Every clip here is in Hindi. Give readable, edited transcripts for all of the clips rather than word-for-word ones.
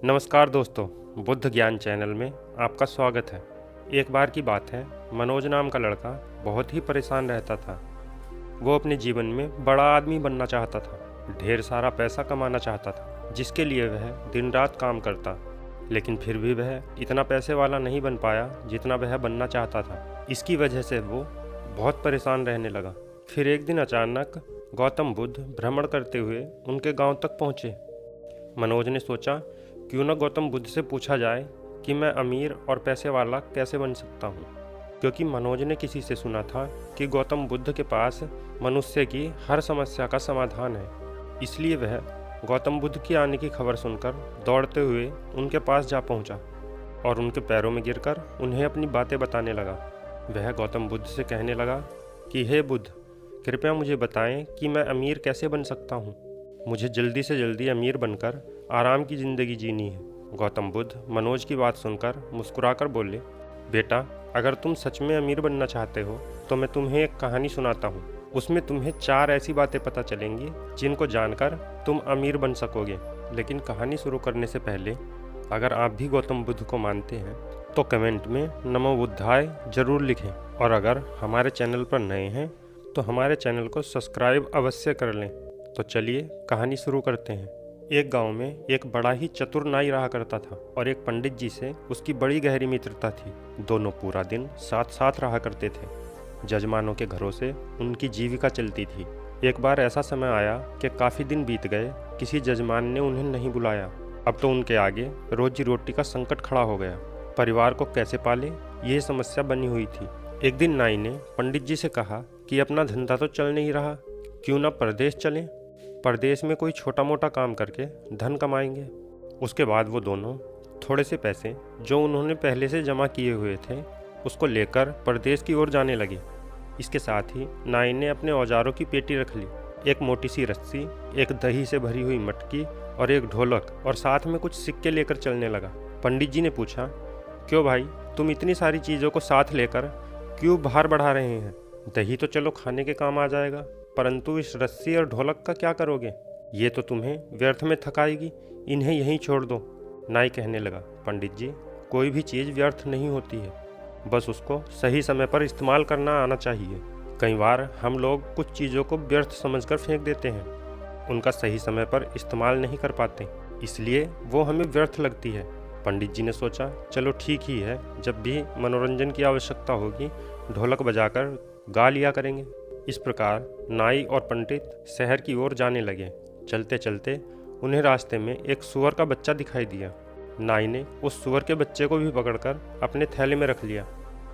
नमस्कार दोस्तों, बुद्ध ज्ञान चैनल में आपका स्वागत है। एक बार की बात है, मनोज नाम का लड़का बहुत ही परेशान रहता था। वो अपने जीवन में बड़ा आदमी बनना चाहता था, ढेर सारा पैसा कमाना चाहता था, जिसके लिए वह दिन रात काम करता। लेकिन फिर भी वह इतना पैसे वाला नहीं बन पाया जितना वह बनना चाहता था। इसकी वजह से वो बहुत परेशान रहने लगा। फिर एक दिन अचानक गौतम बुद्ध भ्रमण करते हुए उनके गांव तक पहुंचे। मनोज ने सोचा, क्यों न गौतम बुद्ध से पूछा जाए कि मैं अमीर और पैसे वाला कैसे बन सकता हूँ। क्योंकि मनोज ने किसी से सुना था कि गौतम बुद्ध के पास मनुष्य की हर समस्या का समाधान है। इसलिए वह गौतम बुद्ध की आने की खबर सुनकर दौड़ते हुए उनके पास जा पहुँचा और उनके पैरों में गिरकर उन्हें अपनी बातें बताने लगा। वह गौतम बुद्ध से कहने लगा कि हे बुद्ध, कृपया मुझे बताएं कि मैं अमीर कैसे बन सकता हूँ। मुझे जल्दी से जल्दी अमीर बनकर आराम की ज़िंदगी जीनी है। गौतम बुद्ध मनोज की बात सुनकर मुस्कुराकर बोले, बेटा, अगर तुम सच में अमीर बनना चाहते हो तो मैं तुम्हें एक कहानी सुनाता हूँ। उसमें तुम्हें 4 ऐसी बातें पता चलेंगी जिनको जानकर तुम अमीर बन सकोगे। लेकिन कहानी शुरू करने से पहले अगर आप भी गौतम बुद्ध को मानते हैं तो कमेंट में नमो बुद्धाय जरूर लिखें, और अगर हमारे चैनल पर नए हैं तो हमारे चैनल को सब्सक्राइब अवश्य कर लें। तो चलिए कहानी शुरू करते हैं। एक गांव में एक बड़ा ही चतुर नाई रहा करता था और एक पंडित जी से उसकी बड़ी गहरी मित्रता थी। दोनों पूरा दिन साथ साथ रहा करते थे। जजमानों के घरों से उनकी जीविका चलती थी। एक बार ऐसा समय आया कि काफ़ी दिन बीत गए, किसी जजमान ने उन्हें नहीं बुलाया। अब तो उनके आगे रोजी रोटी का संकट खड़ा हो गया। परिवार को कैसे पाले, यह समस्या बनी हुई थी। एक दिन नाई ने पंडित जी से कहा कि अपना धंधा तो चल नहीं रहा, क्यों ना परदेश चलें। परदेश में कोई छोटा मोटा काम करके धन कमाएंगे। उसके बाद वो दोनों थोड़े से पैसे जो उन्होंने पहले से जमा किए हुए थे उसको लेकर परदेश की ओर जाने लगे। इसके साथ ही नाई ने अपने औजारों की पेटी रख ली। एक मोटी सी रस्सी, एक दही से भरी हुई मटकी और एक ढोलक, और साथ में कुछ सिक्के लेकर चलने लगा। पंडित जी ने पूछा, क्यों भाई, तुम इतनी सारी चीज़ों को साथ लेकर क्यों भार बढ़ा रहे हैं? दही तो चलो खाने के काम आ जाएगा, परंतु इस रस्सी और ढोलक का क्या करोगे? ये तो तुम्हें व्यर्थ में थकाएगी, इन्हें यहीं छोड़ दो। नाई कहने लगा, पंडित जी, कोई भी चीज़ व्यर्थ नहीं होती है, बस उसको सही समय पर इस्तेमाल करना आना चाहिए। कई बार हम लोग कुछ चीज़ों को व्यर्थ समझकर फेंक देते हैं, उनका सही समय पर इस्तेमाल नहीं कर पाते, इसलिए वो हमें व्यर्थ लगती है। पंडित जी ने सोचा, चलो ठीक ही है, जब भी मनोरंजन की आवश्यकता होगी ढोलक बजाकर गा लिया करेंगे। इस प्रकार नाई और पंडित शहर की ओर जाने लगे। चलते चलते उन्हें रास्ते में एक सूअर का बच्चा दिखाई दिया। नाई ने उस सूअर के बच्चे को भी पकड़कर अपने थैले में रख लिया।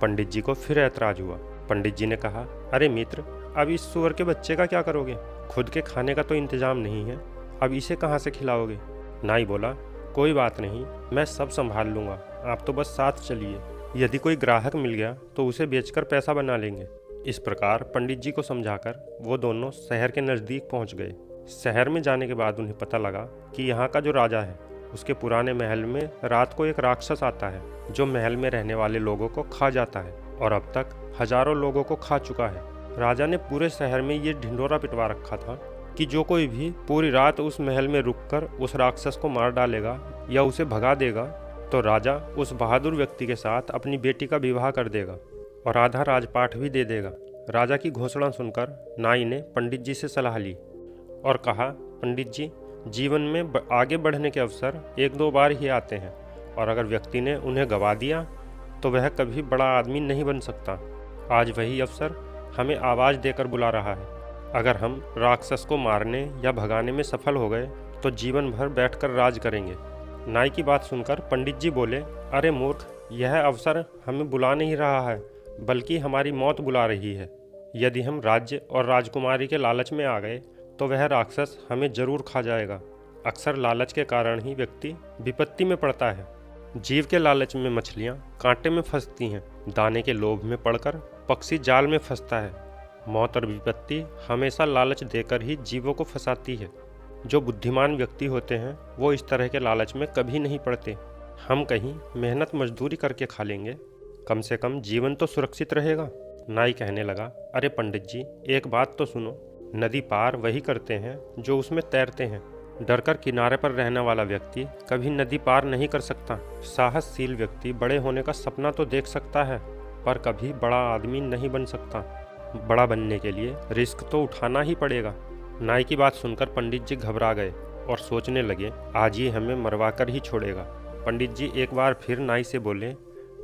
पंडित जी को फिर ऐतराज हुआ। पंडित जी ने कहा, अरे मित्र, अब इस सूअर के बच्चे का क्या करोगे? खुद के खाने का तो इंतजाम नहीं है, अब इसे कहाँ से खिलाओगे? नाई बोला, कोई बात नहीं, मैं सब संभाल लूँगा, आप तो बस साथ चलिए। यदि कोई ग्राहक मिल गया तो उसे बेचकर पैसा बना लेंगे। इस प्रकार पंडित जी को समझाकर वो दोनों शहर के नज़दीक पहुंच गए। शहर में जाने के बाद उन्हें पता लगा कि यहाँ का जो राजा है उसके पुराने महल में रात को एक राक्षस आता है जो महल में रहने वाले लोगों को खा जाता है, और अब तक हजारों लोगों को खा चुका है। राजा ने पूरे शहर में ये ढिंढोरा पिटवा रखा था कि जो कोई भी पूरी रात उस महल में रुककर उस राक्षस को मार डालेगा या उसे भगा देगा तो राजा उस बहादुर व्यक्ति के साथ अपनी बेटी का विवाह कर देगा और आधा राजपाट भी दे देगा। राजा की घोषणा सुनकर नाई ने पंडित जी से सलाह ली और कहा, पंडित जी, जीवन में आगे बढ़ने के अवसर 1-2 बार ही आते हैं, और अगर व्यक्ति ने उन्हें गंवा दिया तो वह कभी बड़ा आदमी नहीं बन सकता। आज वही अवसर हमें आवाज़ देकर बुला रहा है। अगर हम राक्षस को मारने या भगाने में सफल हो गए तो जीवन भर बैठकर राज करेंगे। नाई की बात सुनकर पंडित जी बोले, अरे मूर्ख, यह अवसर हमें बुला नहीं रहा है, बल्कि हमारी मौत बुला रही है। यदि हम राज्य और राजकुमारी के लालच में आ गए तो वह राक्षस हमें जरूर खा जाएगा। अक्सर लालच के कारण ही व्यक्ति विपत्ति में पड़ता है। जीव के लालच में मछलियाँ कांटे में फंसती हैं, दाने के लोभ में पड़कर पक्षी जाल में फंसता है। मौत और विपत्ति हमेशा लालच देकर ही जीवों को फंसाती है। जो बुद्धिमान व्यक्ति होते हैं वो इस तरह के लालच में कभी नहीं पड़ते। हम कहीं मेहनत मजदूरी करके खा लेंगे, कम से कम जीवन तो सुरक्षित रहेगा। नाई कहने लगा, अरे पंडित जी, एक बात तो सुनो, नदी पार वही करते हैं जो उसमें तैरते हैं, डरकर किनारे पर रहने वाला व्यक्ति कभी नदी पार नहीं कर सकता। साहसशील व्यक्ति बड़े होने का सपना तो देख सकता है, पर कभी बड़ा आदमी नहीं बन सकता। बड़ा बनने के लिए रिस्क तो उठाना ही पड़ेगा। नाई की बात सुनकर पंडित जी घबरा गए और सोचने लगे, आज ये हमें मरवा कर ही छोड़ेगा। पंडित जी एक बार फिर नाई से बोले,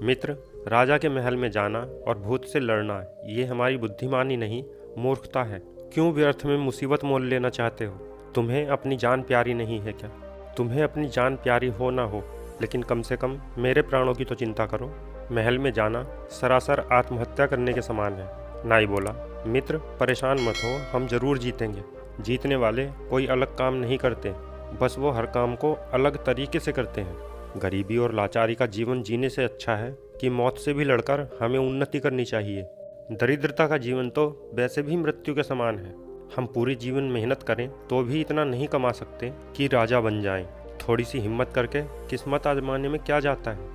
मित्र, राजा के महल में जाना और भूत से लड़ना ये हमारी बुद्धिमानी नहीं, मूर्खता है। क्यों व्यर्थ में मुसीबत मोल लेना चाहते हो? तुम्हें अपनी जान प्यारी नहीं है क्या? तुम्हें अपनी जान प्यारी हो ना हो, लेकिन कम से कम मेरे प्राणों की तो चिंता करो। महल में जाना सरासर आत्महत्या करने के समान है। नाई बोला, मित्र परेशान मत हो, हम जरूर जीतेंगे। जीतने वाले कोई अलग काम नहीं करते, बस वो हर काम को अलग तरीके से करते हैं। गरीबी और लाचारी का जीवन जीने से अच्छा है कि मौत से भी लड़कर हमें उन्नति करनी चाहिए। दरिद्रता का जीवन तो वैसे भी मृत्यु के समान है। हम पूरी जीवन मेहनत करें तो भी इतना नहीं कमा सकते कि राजा बन जाएं। थोड़ी सी हिम्मत करके किस्मत आजमाने में क्या जाता है?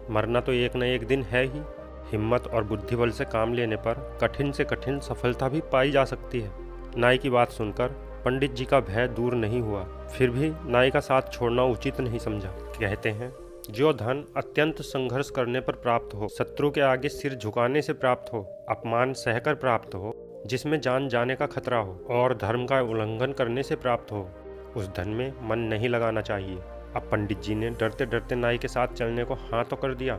मरना तो एक न एक दिन है ही। हिम्मत और बुद्धिबल से काम लेने पर कठिन से कठिन सफलता भी पाई जा सकती है। नाई की बात सुनकर पंडित जी का भय दूर नहीं हुआ, फिर भी नाई का साथ छोड़ना उचित नहीं समझा। कहते हैं, जो धन अत्यंत संघर्ष करने पर प्राप्त हो, शत्रु के आगे सिर झुकाने से प्राप्त हो, अपमान सहकर प्राप्त हो, जिसमें जान जाने का खतरा हो और धर्म का उल्लंघन करने से प्राप्त हो, उस धन में मन नहीं लगाना चाहिए। अब पंडित जी ने डरते डरते नाई के साथ चलने को हाँ तो कर दिया,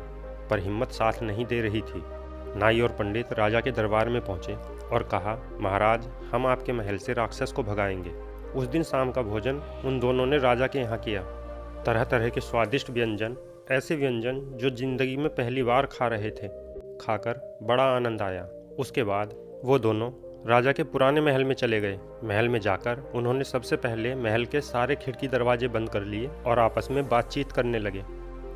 पर हिम्मत साथ नहीं दे रही थी। नाई और पंडित राजा के दरबार में पहुंचे और कहा, महाराज, हम आपके महल से राक्षस को भगाएंगे। उस दिन शाम का भोजन उन दोनों ने राजा के यहाँ किया। तरह तरह के स्वादिष्ट व्यंजन, ऐसे व्यंजन जो जिंदगी में पहली बार खा रहे थे। खाकर बड़ा आनंद आया। उसके बाद वो दोनों राजा के पुराने महल में चले गए। महल में जाकर उन्होंने सबसे पहले महल के सारे खिड़की दरवाजे बंद कर लिए और आपस में बातचीत करने लगे।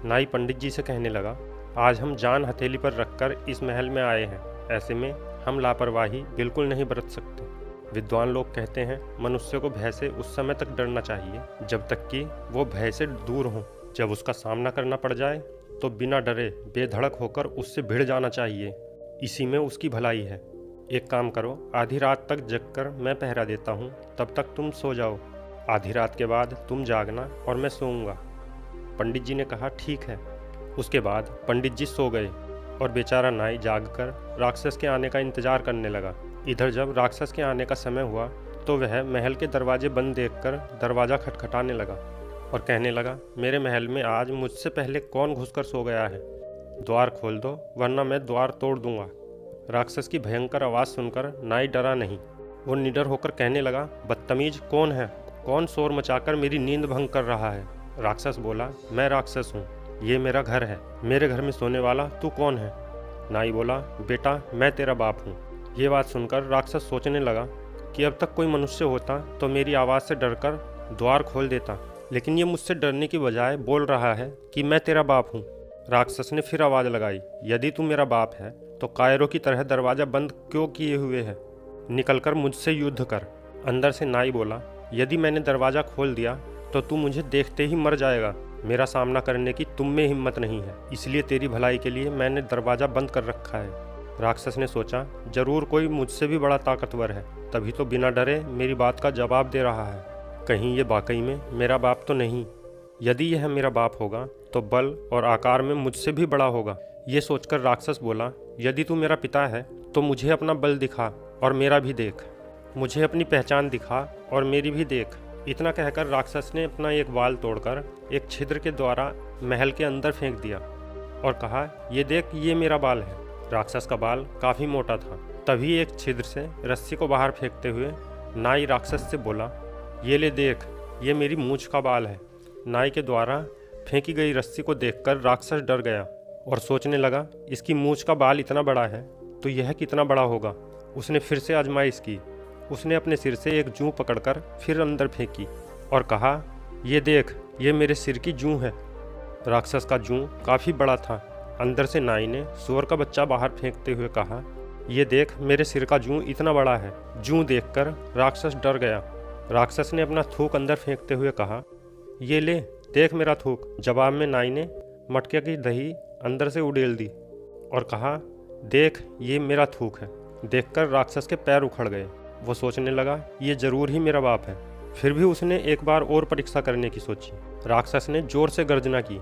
नाई पंडित जी से कहने लगा, आज हम जान हथेली पर रखकर इस महल में आए हैं, ऐसे में हम लापरवाही बिल्कुल नहीं बरत सकते। विद्वान लोग कहते हैं, मनुष्य को भय से उस समय तक डरना चाहिए जब तक कि वो भय से दूर हो। जब उसका सामना करना पड़ जाए तो बिना डरे बेधड़क होकर उससे भिड़ जाना चाहिए। इसी में उसकी भलाई है। एक काम करो, आधी रात तक जगकर मैं पहरा देता हूँ, तब तक तुम सो जाओ। आधी रात के बाद तुम जागना और मैं सोऊंगा। पंडित जी ने कहा, ठीक है। उसके बाद पंडित जी सो गए और बेचारा नाई जागकर राक्षस के आने का इंतजार करने लगा। इधर जब राक्षस के आने का समय हुआ तो वह महल के दरवाजे बंद देखकर दरवाज़ा खटखटाने लगा और कहने लगा, मेरे महल में आज मुझसे पहले कौन घुसकर सो गया है? द्वार खोल दो, वरना मैं द्वार तोड़ दूंगा। राक्षस की भयंकर आवाज़ सुनकर नाई डरा नहीं। वो निडर होकर कहने लगा, बदतमीज, कौन है? कौन शोर मचाकर मेरी नींद भंग कर रहा है? राक्षस बोला, मैं राक्षस हूँ, ये मेरा घर है। मेरे घर में सोने वाला तू कौन है? नाई बोला, बेटा, मैं तेरा बाप हूँ। ये बात सुनकर राक्षस सोचने लगा कि अब तक कोई मनुष्य होता तो मेरी आवाज़ से डरकर द्वार खोल देता, लेकिन ये मुझसे डरने की बजाय बोल रहा है कि मैं तेरा बाप हूँ। राक्षस ने फिर आवाज़ लगाई, यदि तू मेरा बाप है तो कायरों की तरह दरवाज़ा बंद क्यों किए हुए है? निकलकर मुझसे युद्ध कर। अंदर से नाई बोला, यदि मैंने दरवाज़ा खोल दिया तो तू मुझे देखते ही मर जाएगा। मेरा सामना करने की तुम में हिम्मत नहीं है, इसलिए तेरी भलाई के लिए मैंने दरवाज़ा बंद कर रखा है। राक्षस ने सोचा, जरूर कोई मुझसे भी बड़ा ताकतवर है, तभी तो बिना डरे मेरी बात का जवाब दे रहा है। कहीं ये वाकई में मेरा बाप तो नहीं? यदि यह मेरा बाप होगा तो बल और आकार में मुझसे भी बड़ा होगा। ये सोचकर राक्षस बोला, यदि तू मेरा पिता है तो मुझे अपना बल दिखा और मेरा भी देख। मुझे अपनी पहचान दिखा और मेरी भी देख। इतना कहकर राक्षस ने अपना एक बाल तोड़कर एक छिद्र के द्वारा महल के अंदर फेंक दिया और कहा, ये देख, ये मेरा बाल है। राक्षस का बाल काफ़ी मोटा था। तभी एक छिद्र से रस्सी को बाहर फेंकते हुए नाई राक्षस से बोला, ये ले देख, ये मेरी मूंछ का बाल है। नाई के द्वारा फेंकी गई रस्सी को देखकर राक्षस डर गया और सोचने लगा, इसकी मूंछ का बाल इतना बड़ा है तो यह कितना बड़ा होगा। उसने फिर से आजमाइश की। उसने अपने सिर से एक जूं पकड़कर फिर अंदर फेंकी और कहा, ये देख, ये मेरे सिर की जूं है। राक्षस का जूं काफ़ी बड़ा था। अंदर से नाई ने सुअर का बच्चा बाहर फेंकते हुए कहा, ये देख, मेरे सिर का जूं इतना बड़ा है। जूं देखकर राक्षस डर गया। राक्षस ने अपना थूक अंदर फेंकते हुए कहा, ये ले देख मेरा थूक। जवाब में नाई ने मटके की दही अंदर से उड़ेल दी और कहा, देख, ये मेरा थूक है। देखकर राक्षस के पैर उखड़ गए। वो सोचने लगा, ये जरूर ही मेरा बाप है। फिर भी उसने एक बार और परीक्षा करने की सोची। राक्षस ने जोर से गर्जना की।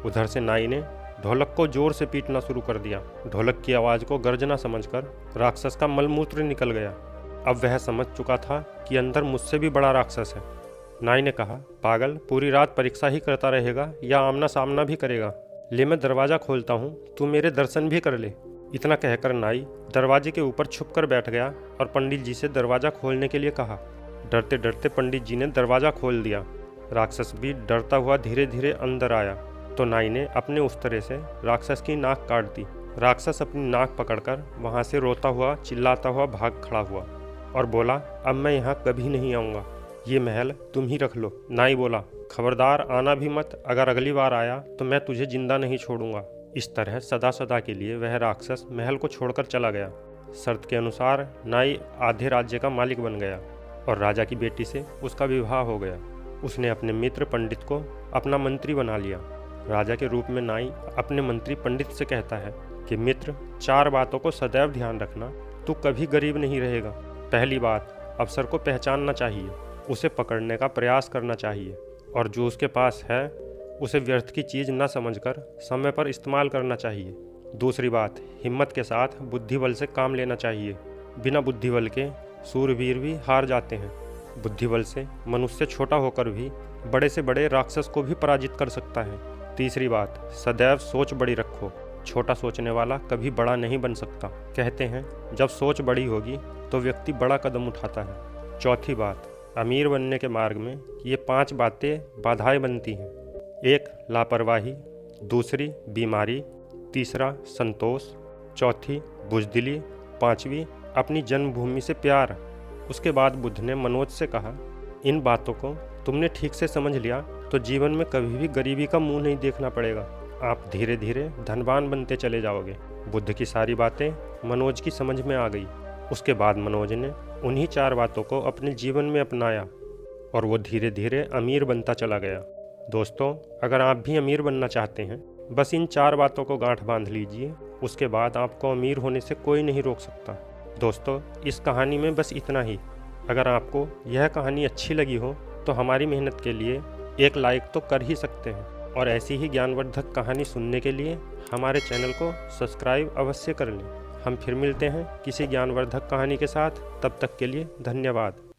उधर से नाई ने ढोलक को जोर से पीटना शुरू कर दिया। ढोलक की आवाज़ को गर्जना समझकर राक्षस का मलमूत्र निकल गया। अब वह समझ चुका था कि अंदर मुझसे भी बड़ा राक्षस है। नाई ने कहा, पागल, पूरी रात परीक्षा ही करता रहेगा या आमना सामना भी करेगा? ले, मैं दरवाज़ा खोलता हूँ, तू मेरे दर्शन भी कर ले। इतना कहकर नाई दरवाजे के ऊपर छुप कर बैठ गया और पंडित जी से दरवाज़ा खोलने के लिए कहा। डरते डरते पंडित जी ने दरवाज़ा खोल दिया। राक्षस भी डरता हुआ धीरे धीरे अंदर आया तो नाई ने अपने उस तरह से राक्षस की नाक काट दी। राक्षस अपनी नाक पकड़कर वहाँ से रोता हुआ चिल्लाता हुआ भाग खड़ा हुआ और बोला, अब मैं यहाँ कभी नहीं आऊँगा, ये महल तुम ही रख लो। नाई बोला, खबरदार आना भी मत, अगर अगली बार आया तो मैं तुझे जिंदा नहीं छोड़ूंगा। इस तरह सदा सदा के लिए वह राक्षस महल को छोड़कर चला गया। शर्त के अनुसार नाई आधे राज्य का मालिक बन गया और राजा की बेटी से उसका विवाह हो गया। उसने अपने मित्र पंडित को अपना मंत्री बना लिया। राजा के रूप में नाई अपने मंत्री पंडित से कहता है कि मित्र, 4 बातों को सदैव ध्यान रखना, तू कभी गरीब नहीं रहेगा। पहली बात, अवसर को पहचानना चाहिए, उसे पकड़ने का प्रयास करना चाहिए और जो उसके पास है उसे व्यर्थ की चीज़ न समझकर समय पर इस्तेमाल करना चाहिए। दूसरी बात, हिम्मत के साथ बुद्धिबल से काम लेना चाहिए। बिना बुद्धिबल के सूरवीर भी हार जाते हैं। बुद्धिबल से मनुष्य छोटा होकर भी बड़े से बड़े राक्षस को भी पराजित कर सकता है। तीसरी बात, सदैव सोच बड़ी रखो, छोटा सोचने वाला कभी बड़ा नहीं बन सकता। कहते हैं जब सोच बड़ी होगी तो व्यक्ति बड़ा कदम उठाता है। चौथी बात, अमीर बनने के मार्ग में ये 5 बातें बाधाएं बनती हैं। 1, लापरवाही, दूसरी बीमारी, तीसरा संतोष, चौथी बुज़दिली, 5वीं अपनी जन्मभूमि से प्यार। उसके बाद बुद्ध ने मनोज से कहा, इन बातों को तुमने ठीक से समझ लिया तो जीवन में कभी भी गरीबी का मुंह नहीं देखना पड़ेगा। आप धीरे धीरे धनवान बनते चले जाओगे। बुद्ध की सारी बातें मनोज की समझ में आ गई। उसके बाद मनोज ने उन्हीं 4 बातों को अपने जीवन में अपनाया और वो धीरे धीरे अमीर बनता चला गया। दोस्तों, अगर आप भी अमीर बनना चाहते हैं, बस इन 4 बातों को गांठ बांध लीजिए, उसके बाद आपको अमीर होने से कोई नहीं रोक सकता। दोस्तों, इस कहानी में बस इतना ही। अगर आपको यह कहानी अच्छी लगी हो तो हमारी मेहनत के लिए एक लाइक तो कर ही सकते हैं और ऐसी ही ज्ञानवर्धक कहानी सुनने के लिए हमारे चैनल को सब्सक्राइब अवश्य कर लें। हम फिर मिलते हैं किसी ज्ञानवर्धक कहानी के साथ। तब तक के लिए धन्यवाद।